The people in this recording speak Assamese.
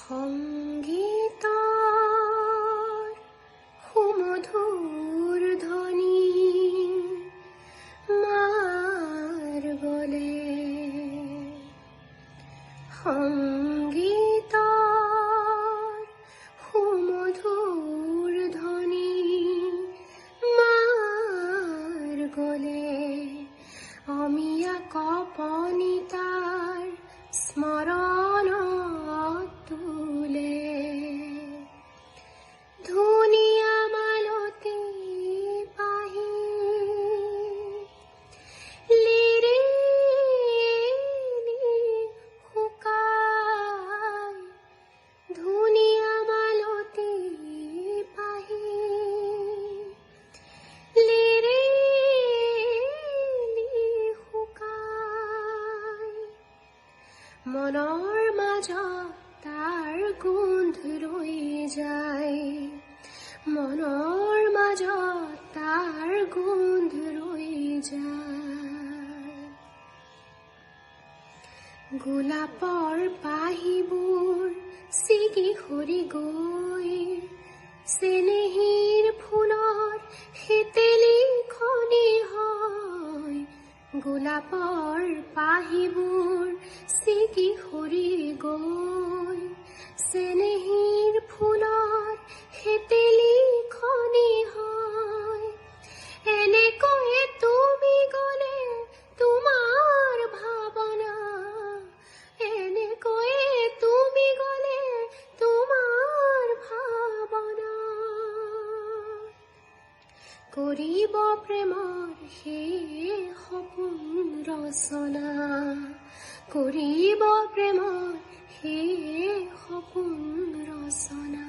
সংগীতৰ সুমধুৰ ধ্বনি মাৰ গলে, সংগীতৰ সুমধুৰ ধ্বনি মাৰ গলে, অমিয়া কপনিতাৰ স্মৰণ তুলে। ধুনীয়া মালতী পাহি লিৰি শুকাই, ধুনীয়া মালতী পাহি লিৰি শুকাই, মনৰ মাজত তাৰ গোন্ধ ৰৈ যায়, মনৰ মাজত তাৰ গোন্ধ ৰৈ যায়। গোলাপৰ পাহিবোৰ ছিগি সৰি গৈ, চেনেহীৰ ফুলৰ হেতেলি খনি হয়। গোলাপৰ পাহিবোৰ ছিগি সৰি গৈ, চেনেহীৰ ফুলৰ হেতেলি খনি হয়। এনেকৈয়ে তুমি গলে তোমাৰ ভাৱনা, এনেকৈয়ে তুমি গলে তোমাৰ ভাৱনা, কৰিব প্ৰেমৰ সেই সপোন ৰচনা, কৰিব প্ৰেমৰ সেই সপোন ৰচনা।